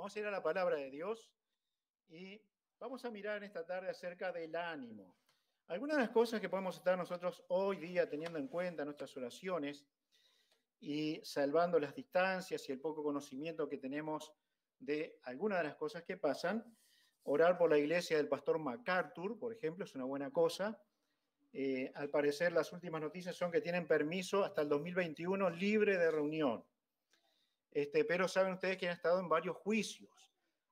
Vamos a ir a la palabra de Dios y vamos a mirar en esta tarde acerca del ánimo. Algunas de las cosas que podemos estar nosotros hoy día teniendo en cuenta en nuestras oraciones y salvando las distancias y el poco conocimiento que tenemos de algunas de las cosas que pasan. Orar por la iglesia del pastor MacArthur, por ejemplo, es una buena cosa. Al parecer, las últimas noticias son que tienen permiso hasta el 2021 libre de reunión. Pero saben ustedes que han estado en varios juicios.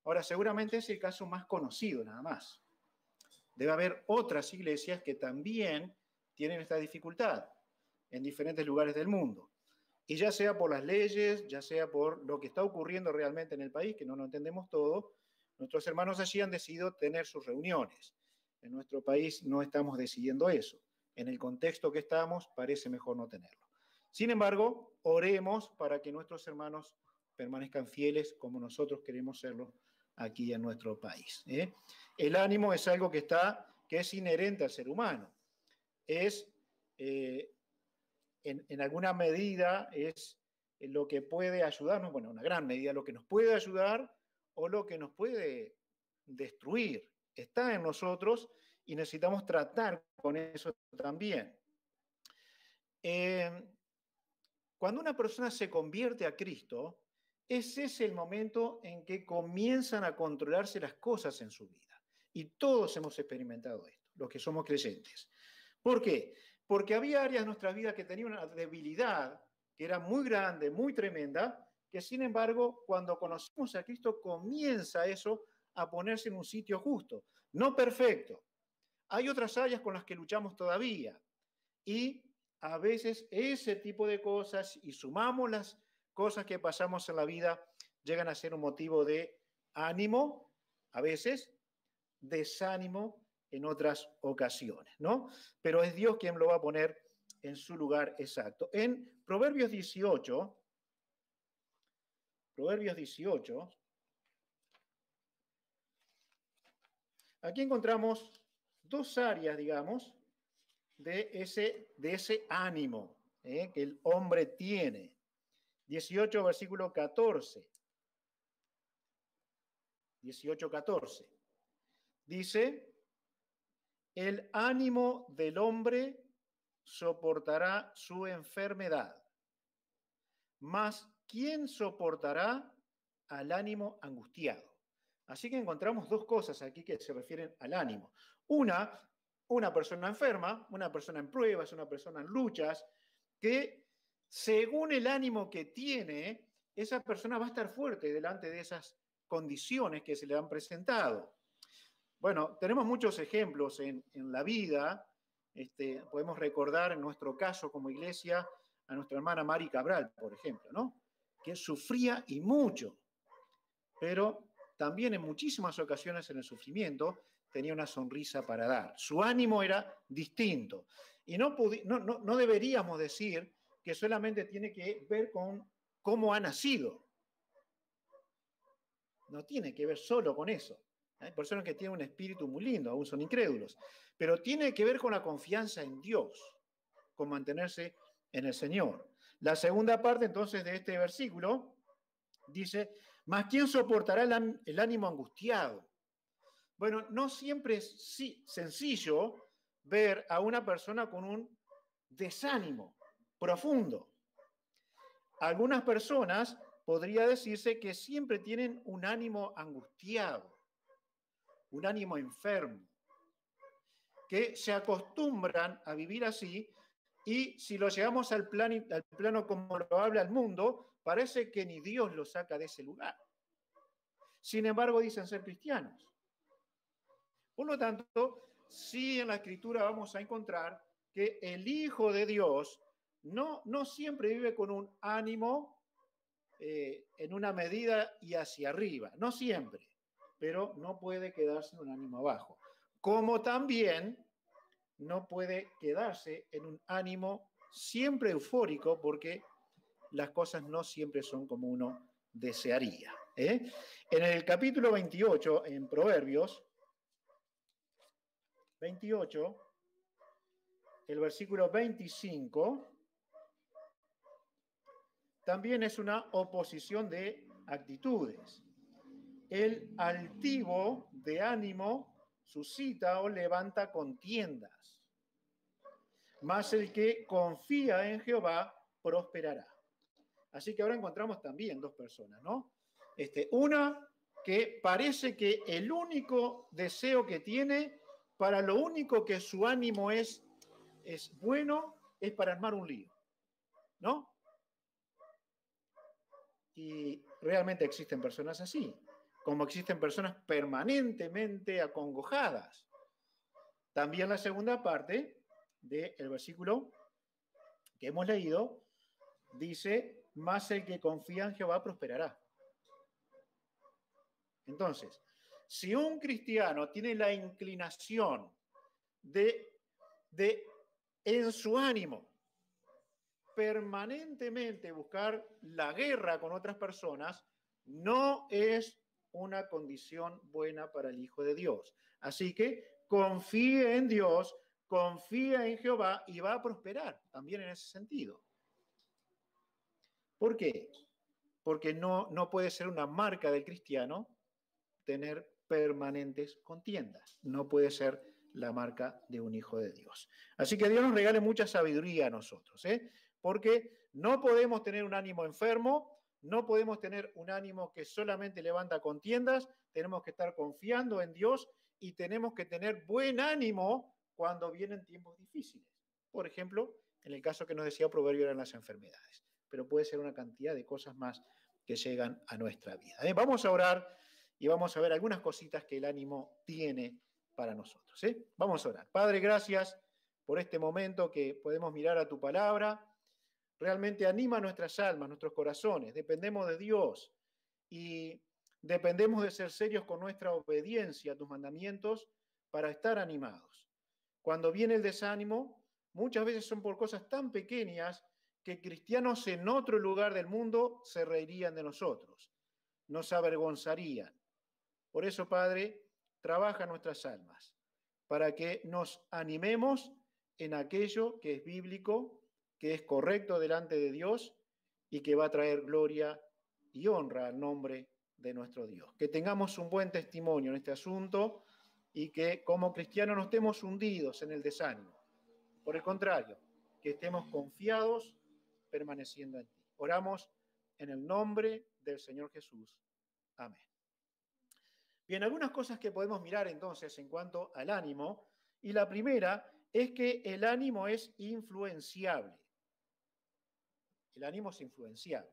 Ahora, seguramente es el caso más conocido, nada más. Debe haber otras iglesias que también tienen esta dificultad en diferentes lugares del mundo. Y ya sea por las leyes, ya sea por lo que está ocurriendo realmente en el país, que no lo entendemos todo, nuestros hermanos allí han decidido tener sus reuniones. En nuestro país no estamos decidiendo eso. En el contexto que estamos, parece mejor no tenerlo. Sin embargo, oremos para que nuestros hermanos permanezcan fieles como nosotros queremos serlo aquí en nuestro país. El ánimo es algo que es inherente al ser humano. En alguna medida es lo que puede ayudarnos, bueno, una gran medida, lo que nos puede ayudar o lo que nos puede destruir. Está en nosotros y necesitamos tratar con eso también. Cuando una persona se convierte a Cristo, ese es el momento en que comienzan a controlarse las cosas en su vida. Y todos hemos experimentado esto, los que somos creyentes. ¿Por qué? Porque había áreas de nuestra vida que tenían una debilidad que era muy grande, muy tremenda, que sin embargo, cuando conocemos a Cristo, comienza eso a ponerse en un sitio justo. No perfecto. Hay otras áreas con las que luchamos todavía. Y a veces ese tipo de cosas, y sumamos las cosas que pasamos en la vida, llegan a ser un motivo de ánimo, a veces, desánimo en otras ocasiones, ¿no? Pero es Dios quien lo va a poner en su lugar exacto. En Proverbios 18, aquí encontramos dos áreas, digamos, de ese ánimo que el hombre tiene. 18, versículo 14. 18:14. Dice, el ánimo del hombre soportará su enfermedad, mas ¿quién soportará al ánimo angustiado? Así que encontramos dos cosas aquí que se refieren al ánimo. Una persona enferma, una persona en pruebas, una persona en luchas, que según el ánimo que tiene, esa persona va a estar fuerte delante de esas condiciones que se le han presentado. Bueno, tenemos muchos ejemplos en la vida. Podemos recordar en nuestro caso como iglesia a nuestra hermana Mari Cabral, por ejemplo, ¿no? Que sufría y mucho, pero también en muchísimas ocasiones en el sufrimiento tenía una sonrisa para dar. Su ánimo era distinto. Y no deberíamos decir que solamente tiene que ver con cómo ha nacido. No tiene que ver solo con eso. Hay personas que tienen un espíritu muy lindo, aún son incrédulos, pero tiene que ver con la confianza en Dios, con mantenerse en el Señor. La segunda parte entonces de este versículo dice, ¿mas quién soportará el ánimo angustiado? Bueno, no siempre es sencillo ver a una persona con un desánimo profundo. Algunas personas podría decirse que siempre tienen un ánimo angustiado, un ánimo enfermo, que se acostumbran a vivir así y si lo llevamos al plano como lo habla el mundo, parece que ni Dios lo saca de ese lugar. Sin embargo, dicen ser cristianos. Por lo tanto, sí en la Escritura vamos a encontrar que el Hijo de Dios no siempre vive con un ánimo en una medida y hacia arriba, no siempre, pero no puede quedarse en un ánimo abajo. Como también no puede quedarse en un ánimo siempre eufórico porque las cosas no siempre son como uno desearía. En el capítulo 28, en Proverbios 28, el versículo 25, también es una oposición de actitudes. el altivo de ánimo suscita o levanta contiendas, mas el que confía en Jehová prosperará. Así que ahora encontramos también dos personas, ¿no? Una que parece que el único deseo que tiene, para lo único que su ánimo es bueno, es para armar un lío, ¿no? Y realmente existen personas así, como existen personas permanentemente acongojadas. También la segunda parte del versículo que hemos leído dice, más el que confía en Jehová prosperará. Entonces, si un cristiano tiene la inclinación de en su ánimo permanentemente buscar la guerra con otras personas, no es una condición buena para el Hijo de Dios. Así que confíe en Dios, confía en Jehová y va a prosperar también en ese sentido. ¿Por qué? Porque no puede ser una marca del cristiano tener permanentes contiendas. No puede ser la marca de un hijo de Dios. Así que Dios nos regale mucha sabiduría a nosotros, porque no podemos tener un ánimo enfermo, no podemos tener un ánimo que solamente levanta contiendas, tenemos que estar confiando en Dios y tenemos que tener buen ánimo cuando vienen tiempos difíciles. Por ejemplo, en el caso que nos decía Proverbio eran las enfermedades, pero puede ser una cantidad de cosas más que llegan a nuestra vida. Vamos a orar y vamos a ver algunas cositas que el ánimo tiene para nosotros. Vamos a orar. Padre, gracias por este momento que podemos mirar a tu palabra. Realmente anima nuestras almas, nuestros corazones. Dependemos de Dios y dependemos de ser serios con nuestra obediencia a tus mandamientos para estar animados. Cuando viene el desánimo, muchas veces son por cosas tan pequeñas que cristianos en otro lugar del mundo se reirían de nosotros, nos avergonzarían. Por eso, Padre, trabaja nuestras almas, para que nos animemos en aquello que es bíblico, que es correcto delante de Dios y que va a traer gloria y honra al nombre de nuestro Dios. Que tengamos un buen testimonio en este asunto y que como cristianos no estemos hundidos en el desánimo. Por el contrario, que estemos confiados permaneciendo en ti. Oramos en el nombre del Señor Jesús. Amén. Bien, algunas cosas que podemos mirar entonces en cuanto al ánimo, y la primera es que el ánimo es influenciable. El ánimo es influenciable.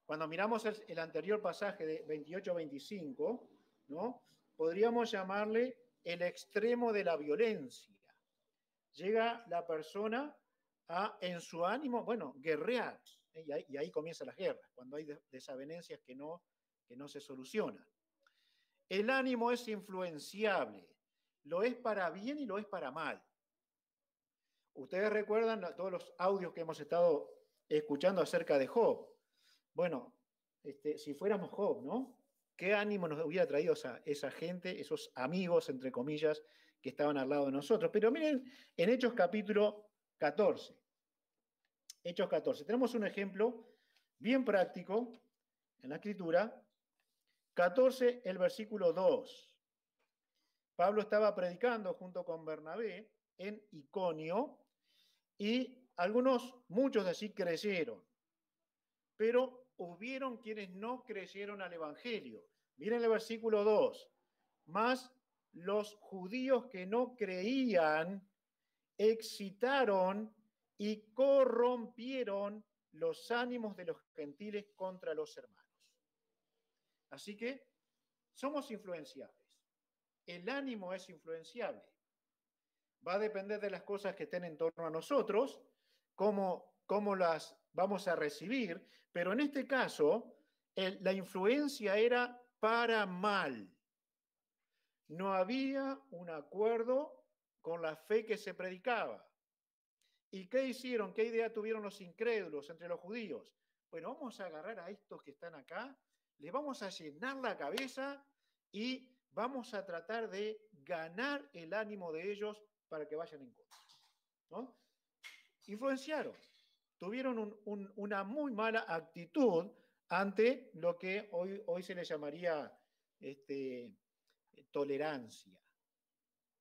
Cuando miramos el anterior pasaje de 28-25, ¿no? Podríamos llamarle el extremo de la violencia. Llega la persona a, en su ánimo, guerrear, y ahí comienzan las guerras, cuando hay desavenencias que no se solucionan. El ánimo es influenciable, lo es para bien y lo es para mal. Ustedes recuerdan todos los audios que hemos estado escuchando acerca de Job. Bueno, si fuéramos Job, ¿no? ¿Qué ánimo nos hubiera traído esa gente, esos amigos, entre comillas, que estaban al lado de nosotros? Pero miren, en Hechos capítulo 14. Hechos 14. Tenemos un ejemplo bien práctico en la Escritura. 14, el versículo 2. Pablo estaba predicando junto con Bernabé en Iconio y muchos de allí creyeron, pero hubieron quienes no creyeron al Evangelio. Miren el versículo 2. Mas los judíos que no creían excitaron y corrompieron los ánimos de los gentiles contra los hermanos. Así que somos influenciables. El ánimo es influenciable. Va a depender de las cosas que estén en torno a nosotros, cómo las vamos a recibir, pero en este caso la influencia era para mal. No había un acuerdo con la fe que se predicaba. ¿Y qué hicieron? ¿Qué idea tuvieron los incrédulos entre los judíos? Bueno, vamos a agarrar a estos que están acá, les vamos a llenar la cabeza y vamos a tratar de ganar el ánimo de ellos para que vayan en contra, ¿no? Influenciaron, tuvieron una muy mala actitud ante lo que hoy se le llamaría tolerancia,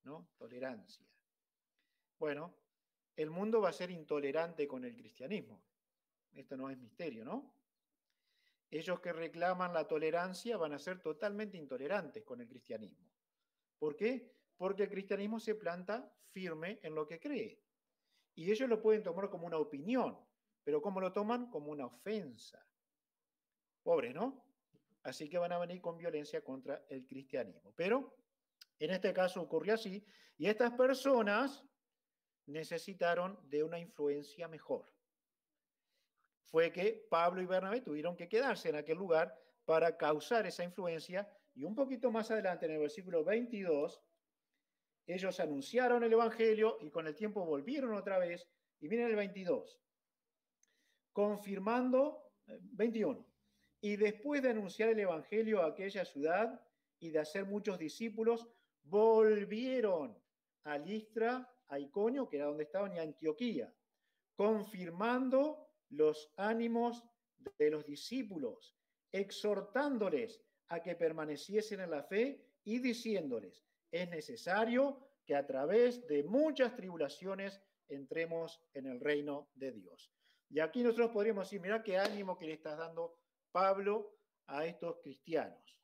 ¿no? Tolerancia. Bueno, el mundo va a ser intolerante con el cristianismo. Esto no es misterio, ¿no? Ellos que reclaman la tolerancia van a ser totalmente intolerantes con el cristianismo. ¿Por qué? Porque el cristianismo se planta firme en lo que cree. Y ellos lo pueden tomar como una opinión, pero ¿cómo lo toman? Como una ofensa. Pobre, ¿no? Así que van a venir con violencia contra el cristianismo. Pero en este caso ocurrió así, y estas personas necesitaron de una influencia mejor. Fue que Pablo y Bernabé tuvieron que quedarse en aquel lugar para causar esa influencia, y un poquito más adelante, en el versículo 22, ellos anunciaron el Evangelio y con el tiempo volvieron otra vez, y miren el 22, confirmando, 21, y después de anunciar el Evangelio a aquella ciudad y de hacer muchos discípulos, volvieron a Listra, a Iconio, que era donde estaban, y a Antioquía, confirmando los ánimos de los discípulos, exhortándoles a que permaneciesen en la fe y diciéndoles, es necesario que a través de muchas tribulaciones entremos en el reino de Dios. Y aquí nosotros podríamos decir, mirá qué ánimo que le estás dando Pablo a estos cristianos,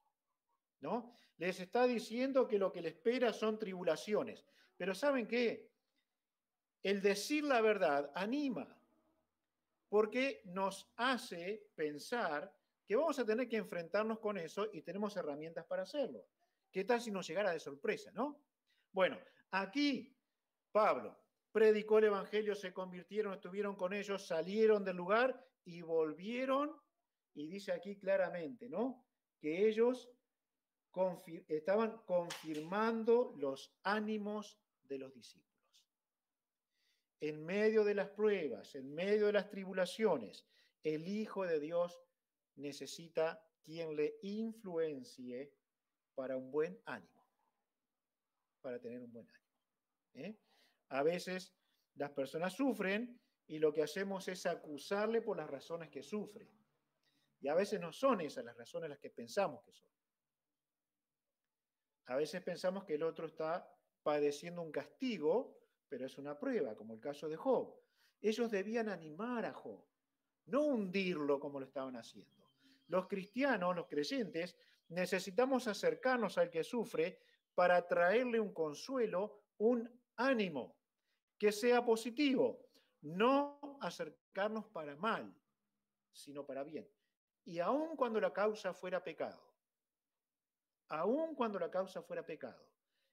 ¿no? Les está diciendo que lo que les espera son tribulaciones. Pero ¿saben qué? El decir la verdad anima, porque nos hace pensar que vamos a tener que enfrentarnos con eso y tenemos herramientas para hacerlo. ¿Qué tal si nos llegara de sorpresa, no? Bueno, aquí Pablo predicó el Evangelio, se convirtieron, estuvieron con ellos, salieron del lugar y volvieron, y dice aquí claramente, ¿no? Que ellos estaban confirmando los ánimos de los discípulos. En medio de las pruebas, en medio de las tribulaciones, el Hijo de Dios necesita quien le influencie para un buen ánimo, para tener un buen ánimo. A veces las personas sufren y lo que hacemos es acusarle por las razones que sufre. Y a veces no son esas las razones las que pensamos que son. A veces pensamos que el otro está padeciendo un castigo, pero es una prueba, como el caso de Job. Ellos debían animar a Job, no hundirlo como lo estaban haciendo. Los cristianos, los creyentes, necesitamos acercarnos al que sufre para traerle un consuelo, un ánimo, que sea positivo, no acercarnos para mal, sino para bien. Y aun cuando la causa fuera pecado, aun cuando la causa fuera pecado,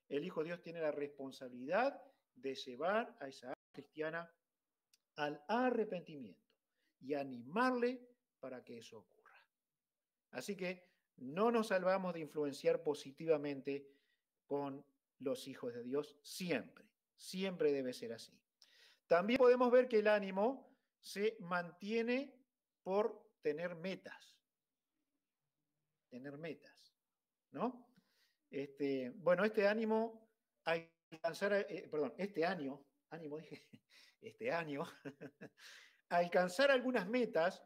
el Hijo de Dios tiene la responsabilidad de llevar a esa alma cristiana al arrepentimiento y animarle para que eso ocurra. Así que no nos salvamos de influenciar positivamente con los hijos de Dios siempre. Siempre debe ser así. También podemos ver que el ánimo se mantiene por tener metas. Tener metas, ¿no? Bueno, este ánimo, alcanzar, perdón, ánimo dije, este año, alcanzar algunas metas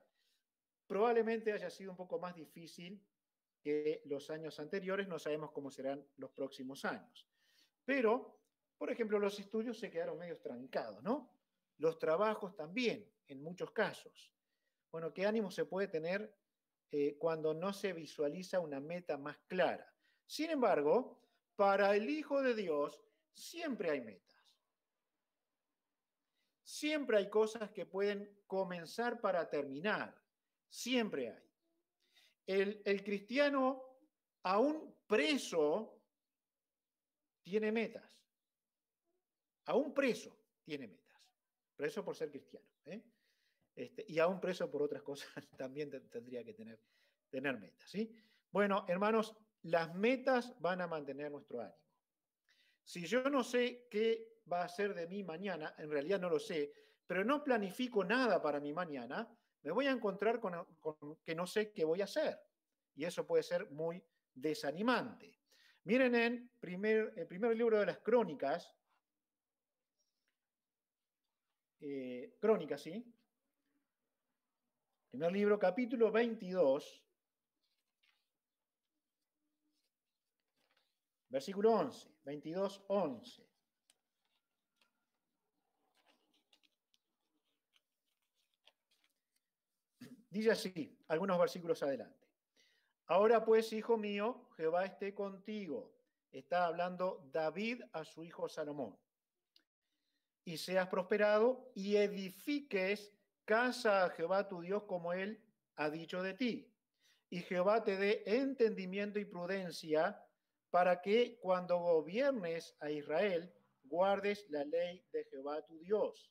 probablemente haya sido un poco más difícil que los años anteriores, no sabemos cómo serán los próximos años. Pero, por ejemplo, los estudios se quedaron medio estancados, ¿no? Los trabajos también, en muchos casos. Bueno, ¿qué ánimo se puede tener cuando no se visualiza una meta más clara? Sin embargo, para el Hijo de Dios siempre hay metas. Siempre hay cosas que pueden comenzar para terminar. Siempre hay. El cristiano, aún preso, tiene metas. Aún preso tiene metas. Preso por ser cristiano. Y aún preso por otras cosas también tendría que tener metas. ¿Sí? Bueno, hermanos, las metas van a mantener nuestro ánimo. Si yo no sé qué va a ser de mí mañana, en realidad no lo sé, pero no planifico nada para mi mañana, me voy a encontrar con que no sé qué voy a hacer. Y eso puede ser muy desanimante. Miren en el primer libro de las Crónicas, Crónicas, ¿sí? Primer libro, capítulo 22. Versículo 11, 22, 11. Dice así, algunos versículos adelante. Ahora pues, hijo mío, Jehová esté contigo. Está hablando David a su hijo Salomón. Y seas prosperado y edifiques casa a Jehová tu Dios como él ha dicho de ti. Y Jehová te dé entendimiento y prudencia para que cuando gobiernes a Israel guardes la ley de Jehová tu Dios.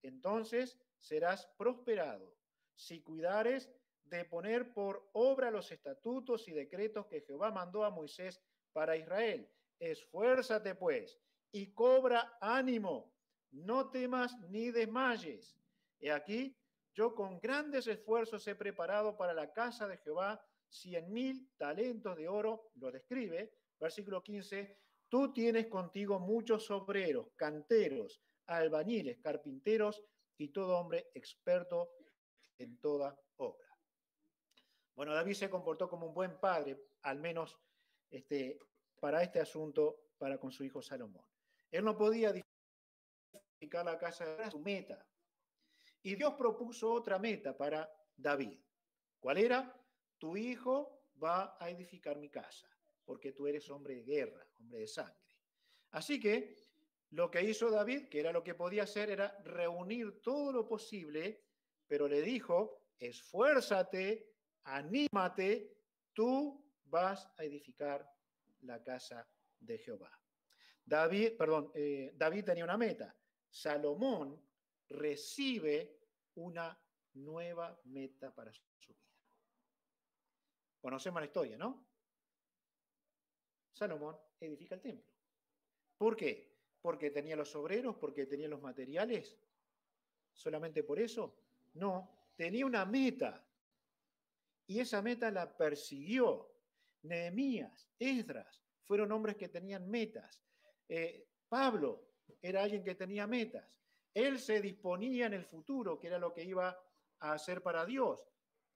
Entonces serás prosperado si cuidares de poner por obra los estatutos y decretos que Jehová mandó a Moisés para Israel. Esfuérzate pues y cobra ánimo, no temas ni desmayes. He aquí, yo con grandes esfuerzos he preparado para la casa de Jehová 100,000 talentos de oro, lo describe, versículo 15, tú tienes contigo muchos obreros, canteros, albañiles, carpinteros y todo hombre experto en toda obra. Bueno, David se comportó como un buen padre, al menos para este asunto, para con su hijo Salomón. Él no podía edificar la casa, era su meta. Y Dios propuso otra meta para David. ¿Cuál era? Tu hijo va a edificar mi casa, porque tú eres hombre de guerra, hombre de sangre. Así que lo que hizo David, que era lo que podía hacer, era reunir todo lo posible, pero le dijo, esfuérzate, anímate, tú vas a edificar la casa de Jehová. David tenía una meta. Salomón recibe una nueva meta para su vida. Conocemos la historia, ¿no? Salomón edifica el templo. ¿Por qué? ¿Porque tenía los obreros? ¿Porque tenía los materiales? ¿Solamente por eso? No, tenía una meta. Y esa meta la persiguió. Nehemías, Esdras, fueron hombres que tenían metas. Pablo era alguien que tenía metas. Él se disponía en el futuro, que era lo que iba a hacer para Dios,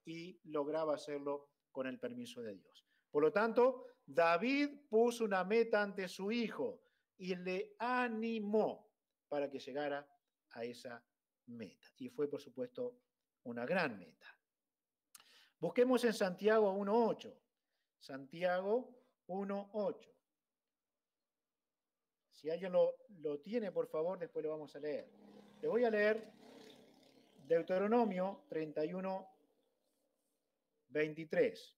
y lograba hacerlo con el permiso de Dios. Por lo tanto, David puso una meta ante su hijo y le animó para que llegara a esa meta. Y fue, por supuesto, una gran meta. Busquemos en Santiago 1.8. Santiago 1.8. Si alguien lo tiene, por favor, después lo vamos a leer. Le voy a leer Deuteronomio 31:23.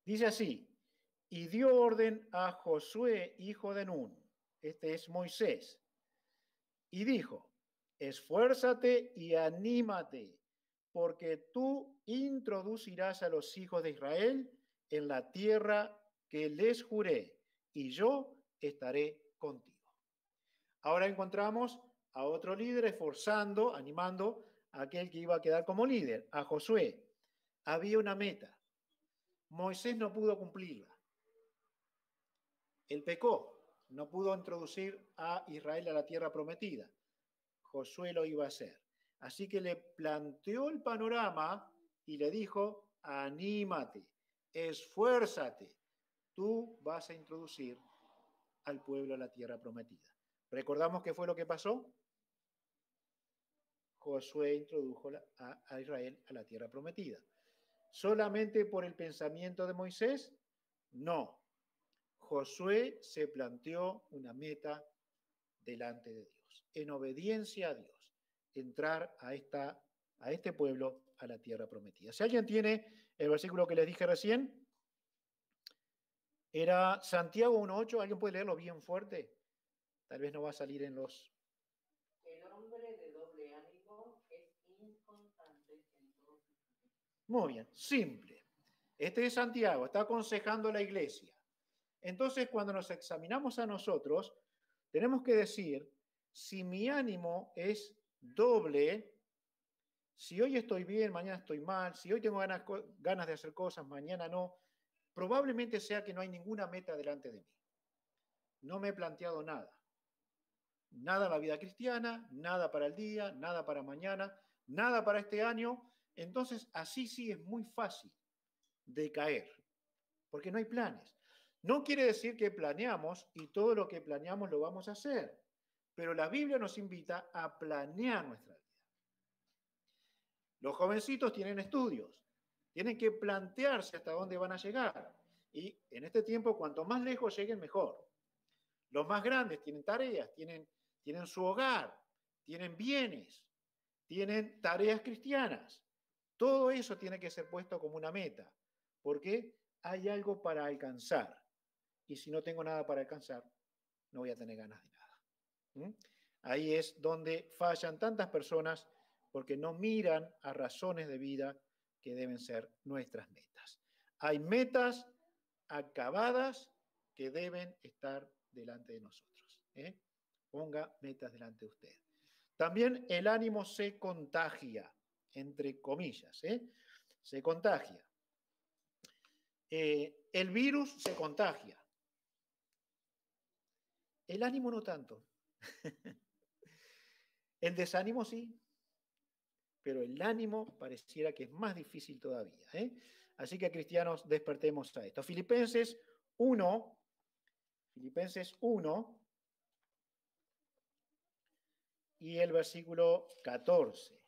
Dice así, y dio orden a Josué, hijo de Nun, este es Moisés, y dijo, esfuérzate y anímate, porque tú introducirás a los hijos de Israel en la tierra que les juré, y yo estaré contigo. Ahora encontramos a otro líder esforzando, animando a aquel que iba a quedar como líder, a Josué. Había una meta. Moisés no pudo cumplirla. Él pecó, no pudo introducir a Israel a la tierra prometida. Josué lo iba a hacer. Así que le planteó el panorama y le dijo, anímate, esfuérzate, tú vas a introducir al pueblo a la tierra prometida. ¿Recordamos qué fue lo que pasó? Josué introdujo a Israel a la tierra prometida. ¿Solamente por el pensamiento de Moisés? No. Josué se planteó una meta delante de Dios, en obediencia a Dios, entrar a este pueblo a la tierra prometida. Si alguien tiene el versículo que les dije recién, era Santiago 1.8, ¿alguien puede leerlo bien fuerte? Tal vez no va a salir en los... El hombre de doble ánimo es inconstante en todos sus caminos. Muy bien, simple. Este es Santiago, está aconsejando a la iglesia. Entonces, cuando nos examinamos a nosotros, tenemos que decir, si mi ánimo es doble, si hoy estoy bien, mañana estoy mal, si hoy tengo ganas de hacer cosas, mañana no, probablemente sea que no hay ninguna meta delante de mí. No me he planteado nada. Nada en la vida cristiana, nada para el día, nada para mañana, nada para este año. Entonces, así sí es muy fácil de caer, porque no hay planes. No quiere decir que planeamos y todo lo que planeamos lo vamos a hacer, pero la Biblia nos invita a planear nuestra vida. Los jovencitos tienen estudios, tienen que plantearse hasta dónde van a llegar. Y en este tiempo, cuanto más lejos lleguen, mejor. Los más grandes tienen tareas, tienen su hogar, tienen bienes, tienen tareas cristianas. Todo eso tiene que ser puesto como una meta, porque hay algo para alcanzar. Y si no tengo nada para alcanzar, no voy a tener ganas de nada. ¿Mm? Ahí es donde fallan tantas personas porque no miran a razones de vida que deben ser nuestras metas. Hay metas acabadas que deben estar delante de nosotros. Ponga metas delante de usted. También el ánimo se contagia, entre comillas, se contagia. El virus se contagia. El ánimo no tanto. El desánimo sí, pero el ánimo pareciera que es más difícil todavía. Así que cristianos, despertemos a esto. Filipenses 1 y el versículo 14.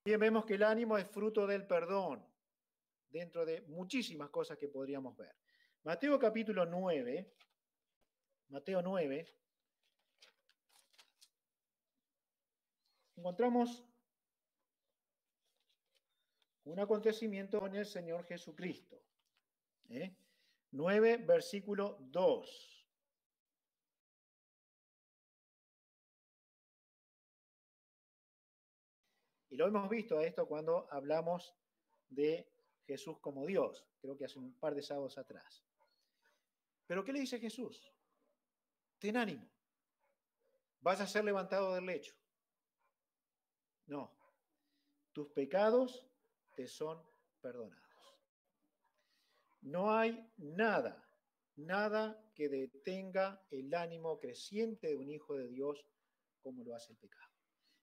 Bien, vemos que el ánimo es fruto del perdón, dentro de muchísimas cosas que podríamos ver. Mateo capítulo 9, encontramos un acontecimiento con el Señor Jesucristo. 9, versículo 2. Y lo hemos visto a esto cuando hablamos de Jesús como Dios, creo que hace un par de sábados atrás. Pero ¿qué le dice Jesús? Ten ánimo, vas a ser levantado del lecho. No, tus pecados te son perdonados. No hay nada que detenga el ánimo creciente de un hijo de Dios como lo hace el pecado.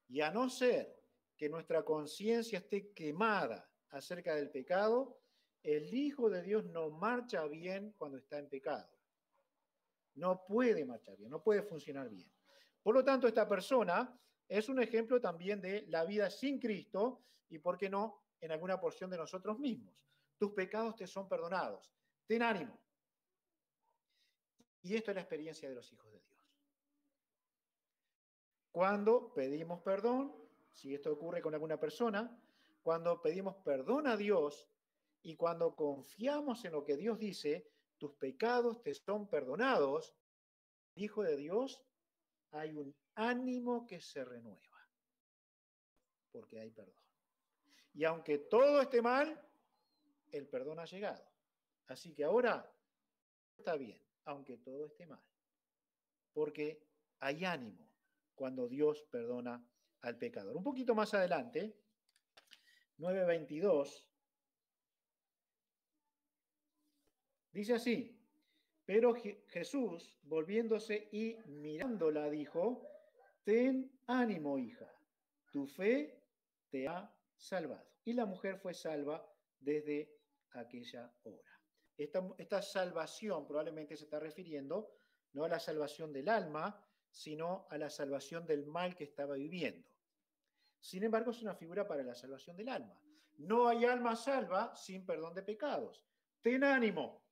Y a no ser que nuestra conciencia esté quemada acerca del pecado, el Hijo de Dios no marcha bien cuando está en pecado. No puede marchar bien, no puede funcionar bien. Por lo tanto, esta persona es un ejemplo también de la vida sin Cristo y, ¿por qué no?, en alguna porción de nosotros mismos. Tus pecados te son perdonados. Ten ánimo. Y esto es la experiencia de los hijos de Dios. Cuando pedimos perdón, si esto ocurre con alguna persona, cuando pedimos perdón a Dios y cuando confiamos en lo que Dios dice, tus pecados te son perdonados, Hijo de Dios, hay un ánimo que se renueva, porque hay perdón. Y aunque todo esté mal, el perdón ha llegado. Así que ahora está bien, aunque todo esté mal, porque hay ánimo cuando Dios perdona al pecador. Un poquito más adelante, 9:22, dice así: pero Jesús, volviéndose y mirándola, dijo: ten ánimo, hija, tu fe te ha salvado. Y la mujer fue salva desde aquella hora. Esta salvación probablemente se está refiriendo no a la salvación del alma, sino a la salvación del mal que estaba viviendo. Sin embargo, es una figura para la salvación del alma. No hay alma salva sin perdón de pecados. Ten ánimo,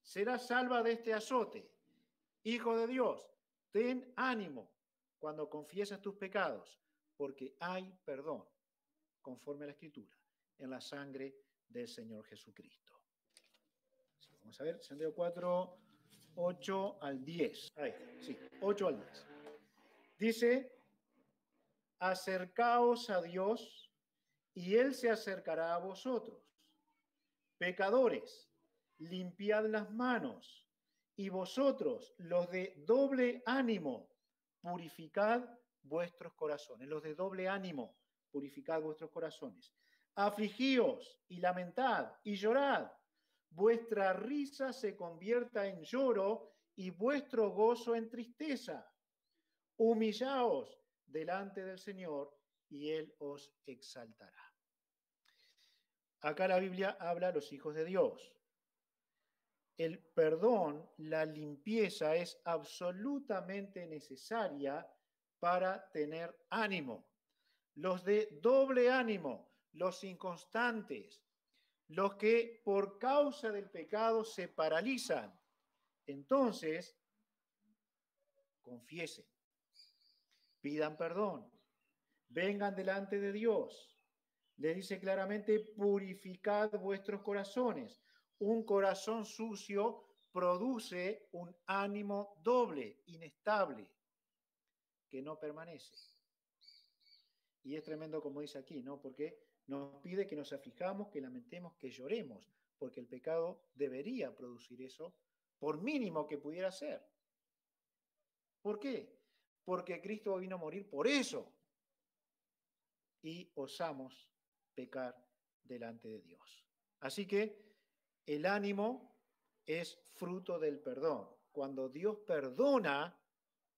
serás salva de este azote. Hijo de Dios, ten ánimo cuando confiesas tus pecados, porque hay perdón, conforme a la Escritura, en la sangre del Señor Jesucristo. Sí, vamos a ver, Santiago 4, 8 al 10. Ahí está, sí, 8 al 10. Dice: acercaos a Dios y Él se acercará a vosotros. Pecadores, limpiad las manos, y vosotros, los de doble ánimo, purificad vuestros corazones. Los de doble ánimo, purificad vuestros corazones. Afligíos y lamentad y llorad. Vuestra risa se convierta en lloro y vuestro gozo en tristeza. Humillaos delante del Señor y Él os exaltará. Acá la Biblia habla a los hijos de Dios. El perdón, la limpieza es absolutamente necesaria para tener ánimo. Los de doble ánimo, los inconstantes, los que por causa del pecado se paralizan, entonces confiesen, pidan perdón, vengan delante de Dios. Les dice claramente, purificad vuestros corazones. Un corazón sucio produce un ánimo doble, inestable, que no permanece. Y es tremendo como dice aquí, ¿no? Porque nos pide que nos aflijamos, que lamentemos, que lloremos, porque el pecado debería producir eso, por mínimo que pudiera ser. ¿Por qué? Porque Cristo vino a morir por eso. Y osamos pecar delante de Dios. Así que el ánimo es fruto del perdón. Cuando Dios perdona,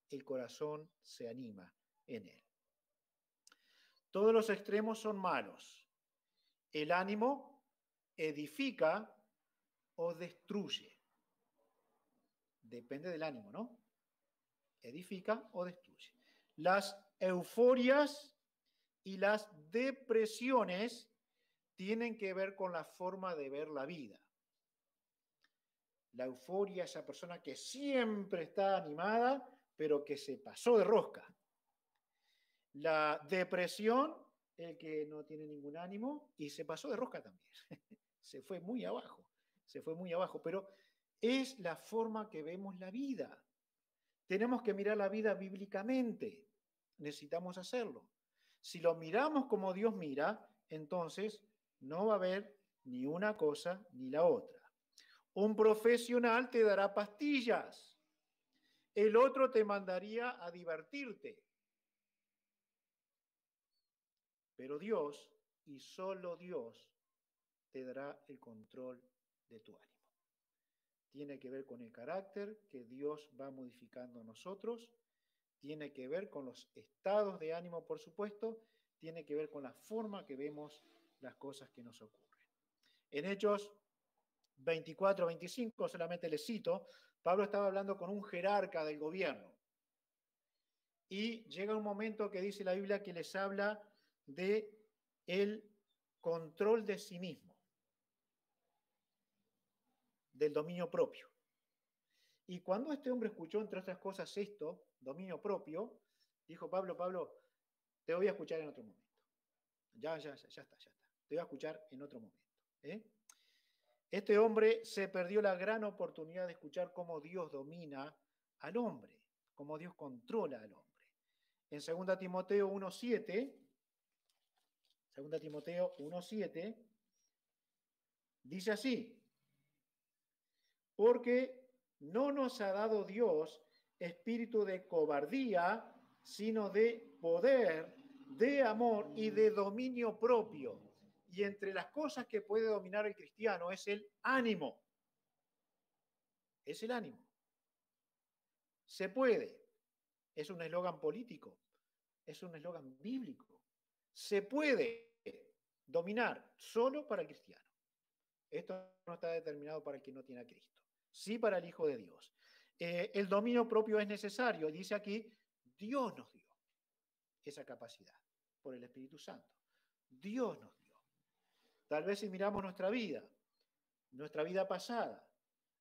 el corazón se anima en él. Todos los extremos son malos. El ánimo edifica o destruye. Depende del ánimo, ¿no? Edifica o destruye. Las euforias y las depresiones tienen que ver con la forma de ver la vida. La euforia es esa persona que siempre está animada, pero que se pasó de rosca. La depresión, el que no tiene ningún ánimo y se pasó de rosca también. Se fue muy abajo, pero es la forma que vemos la vida. Tenemos que mirar la vida bíblicamente. Necesitamos hacerlo. Si lo miramos como Dios mira, entonces no va a haber ni una cosa ni la otra. Un profesional te dará pastillas. El otro te mandaría a divertirte. Pero Dios, y solo Dios, te dará el control de tu ánimo. Tiene que ver con el carácter que Dios va modificando en nosotros, tiene que ver con los estados de ánimo, por supuesto, tiene que ver con la forma que vemos las cosas que nos ocurren. En Hechos 24-25, solamente les cito, Pablo estaba hablando con un jerarca del gobierno. Y llega un momento que dice la Biblia que les habla de el control de sí mismo, del dominio propio. Y cuando este hombre escuchó, entre otras cosas, esto, dominio propio, dijo, Pablo, te voy a escuchar en otro momento. Ya está. Te voy a escuchar en otro momento. Este hombre se perdió la gran oportunidad de escuchar cómo Dios domina al hombre, cómo Dios controla al hombre. En 2 Timoteo 1:7, dice así, porque no nos ha dado Dios espíritu de cobardía, sino de poder, de amor y de dominio propio. Y entre las cosas que puede dominar el cristiano es el ánimo. Es el ánimo. Se puede. Es un eslogan político. Es un eslogan bíblico. Se puede dominar solo para el cristiano. Esto no está determinado para el que no tiene a Cristo. Sí para el Hijo de Dios. El dominio propio es necesario. Dice aquí, Dios nos dio esa capacidad por el Espíritu Santo. Dios nos dio. Tal vez si miramos nuestra vida pasada,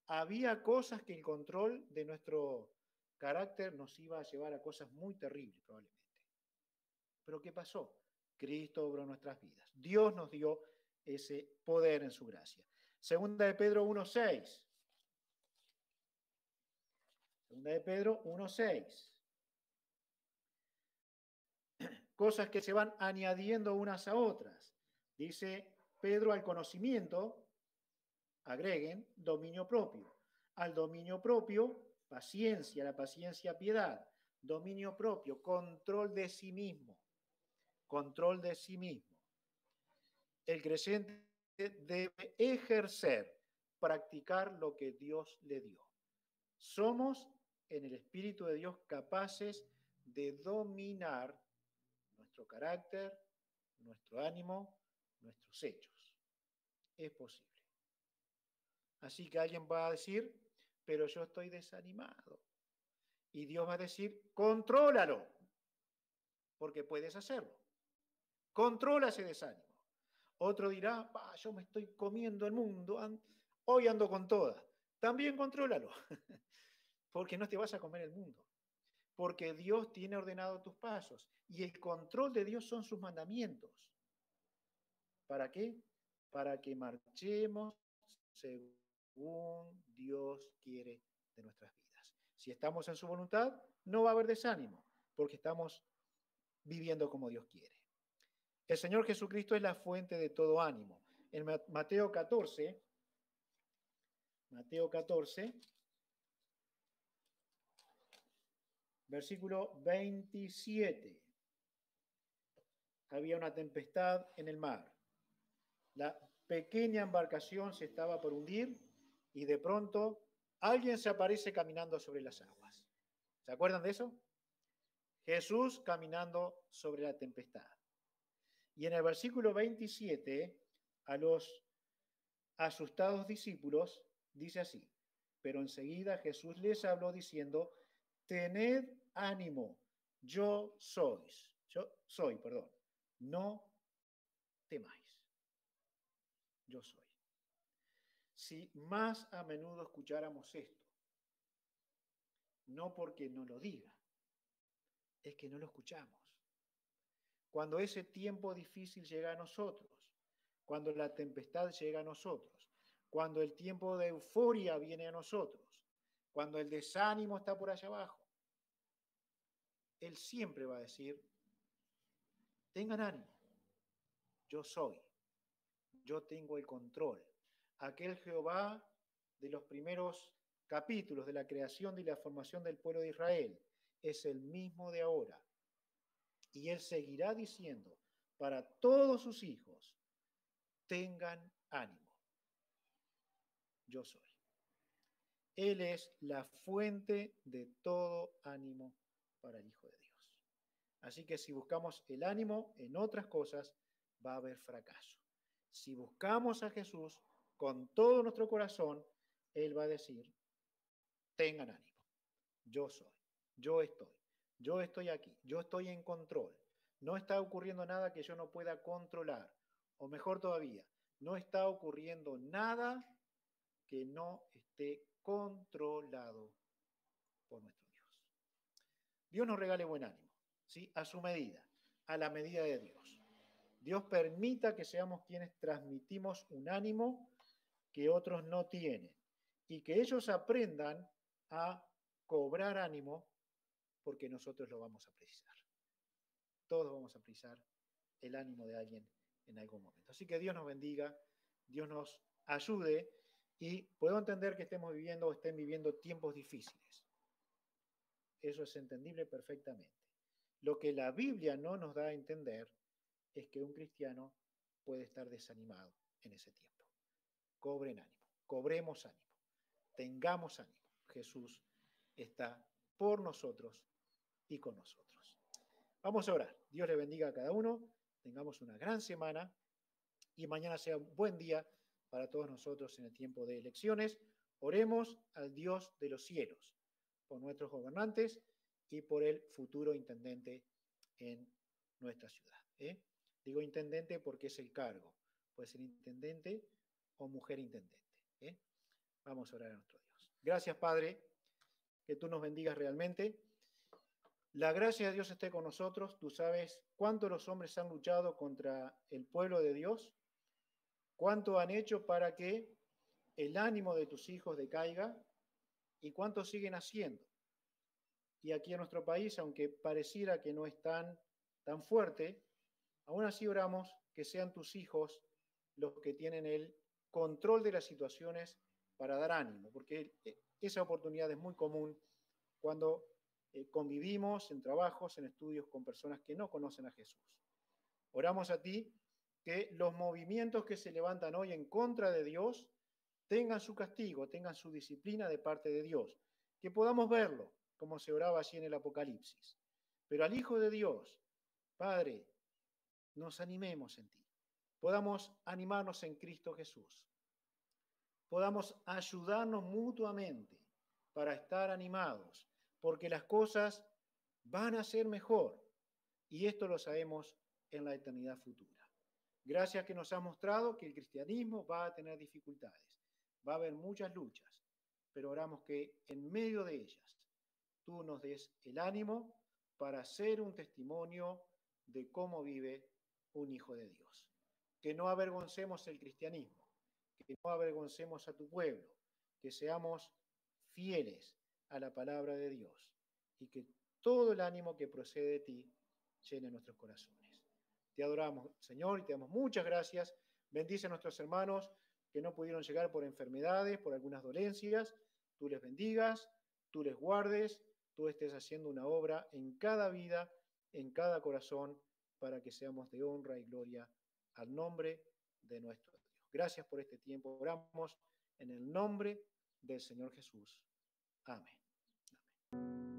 había cosas que el control de nuestro carácter nos iba a llevar a cosas muy terribles probablemente. Pero ¿qué pasó? Cristo obró en nuestras vidas. Dios nos dio ese poder en su gracia. Segunda de Pedro 1:6. Segunda de Pedro 1:6. Cosas que se van añadiendo unas a otras. Dice Pedro, al conocimiento, agreguen dominio propio. Al dominio propio, paciencia, la paciencia, piedad. Dominio propio, control de sí mismo. Control de sí mismo. El creyente debe ejercer, practicar lo que Dios le dio. Somos en el Espíritu de Dios capaces de dominar nuestro carácter, nuestro ánimo, nuestros hechos. Es posible. Así que alguien va a decir, pero yo estoy desanimado. Y Dios va a decir, contrólalo, porque puedes hacerlo. Controla ese desánimo. Otro dirá, yo me estoy comiendo el mundo, hoy ando con toda. También contrólalo, porque no te vas a comer el mundo. Porque Dios tiene ordenado tus pasos y el control de Dios son sus mandamientos. ¿Para qué? Para que marchemos según Dios quiere de nuestras vidas. Si estamos en su voluntad, no va a haber desánimo, porque estamos viviendo como Dios quiere. El Señor Jesucristo es la fuente de todo ánimo. En Mateo 14, versículo 27. Había una tempestad en el mar. La pequeña embarcación se estaba por hundir y de pronto alguien se aparece caminando sobre las aguas. ¿Se acuerdan de eso? Jesús caminando sobre la tempestad. Y en el versículo 27, a los asustados discípulos, dice así, pero enseguida Jesús les habló diciendo, tened ánimo, yo soy, no temáis, yo soy. Si más a menudo escucháramos esto, no porque no lo diga, es que no lo escuchamos. Cuando ese tiempo difícil llega a nosotros, cuando la tempestad llega a nosotros, cuando el tiempo de euforia viene a nosotros, cuando el desánimo está por allá abajo, Él siempre va a decir, tengan ánimo, yo soy, yo tengo el control. Aquel Jehová de los primeros capítulos de la creación y la formación del pueblo de Israel es el mismo de ahora. Y Él seguirá diciendo para todos sus hijos, tengan ánimo, yo soy. Él es la fuente de todo ánimo para el Hijo de Dios. Así que si buscamos el ánimo en otras cosas, va a haber fracaso. Si buscamos a Jesús con todo nuestro corazón, Él va a decir, tengan ánimo, yo soy, yo estoy aquí, yo estoy en control. No está ocurriendo nada que yo no pueda controlar. O mejor todavía, no está ocurriendo nada que no esté controlado por nuestro Dios. Dios nos regale buen ánimo, ¿sí? A su medida, a la medida de Dios. Dios permita que seamos quienes transmitimos un ánimo que otros no tienen y que ellos aprendan a cobrar ánimo porque nosotros lo vamos a precisar. Todos vamos a precisar el ánimo de alguien en algún momento. Así que Dios nos bendiga, Dios nos ayude y puedo entender que estemos viviendo o estén viviendo tiempos difíciles. Eso es entendible perfectamente. Lo que la Biblia no nos da a entender es que un cristiano puede estar desanimado en ese tiempo. Cobren ánimo, cobremos ánimo, tengamos ánimo. Jesús está por nosotros y con nosotros. Vamos a orar. Dios le bendiga a cada uno. Tengamos una gran semana y mañana sea un buen día para todos nosotros en el tiempo de elecciones. Oremos al Dios de los cielos por nuestros gobernantes y por el futuro intendente en nuestra ciudad. Digo intendente porque es el cargo. Puede ser intendente o mujer intendente. Vamos a orar a nuestro Dios. Gracias, Padre, que tú nos bendigas realmente. La gracia de Dios esté con nosotros. Tú sabes cuánto los hombres han luchado contra el pueblo de Dios, cuánto han hecho para que el ánimo de tus hijos decaiga y cuánto siguen haciendo. Y aquí en nuestro país, aunque pareciera que no es tan fuerte, aún así oramos que sean tus hijos los que tienen el control de las situaciones para dar ánimo, porque esa oportunidad es muy común cuando convivimos en trabajos, en estudios con personas que no conocen a Jesús. Oramos a ti que los movimientos que se levantan hoy en contra de Dios tengan su castigo, tengan su disciplina de parte de Dios que podamos verlo, como se oraba allí en el Apocalipsis. Pero al Hijo de Dios, Padre, nos animemos en ti. Podamos animarnos en Cristo Jesús. Podamos ayudarnos mutuamente para estar animados, porque las cosas van a ser mejor. Y esto lo sabemos en la eternidad futura. Gracias que nos has mostrado que el cristianismo va a tener dificultades, va a haber muchas luchas, pero oramos que en medio de ellas tú nos des el ánimo para ser un testimonio de cómo vive un hijo de Dios. Que no avergoncemos el cristianismo, que no avergoncemos a tu pueblo, que seamos fieles a la palabra de Dios y que todo el ánimo que procede de ti llene nuestros corazones. Te adoramos, Señor, y te damos muchas gracias. Bendice a nuestros hermanos que no pudieron llegar por enfermedades, por algunas dolencias. Tú les bendigas, tú les guardes, tú estés haciendo una obra en cada vida, en cada corazón, para que seamos de honra y gloria al nombre de nuestro Dios. Gracias por este tiempo. Oramos en el nombre del Señor Jesús. Amén. Amén.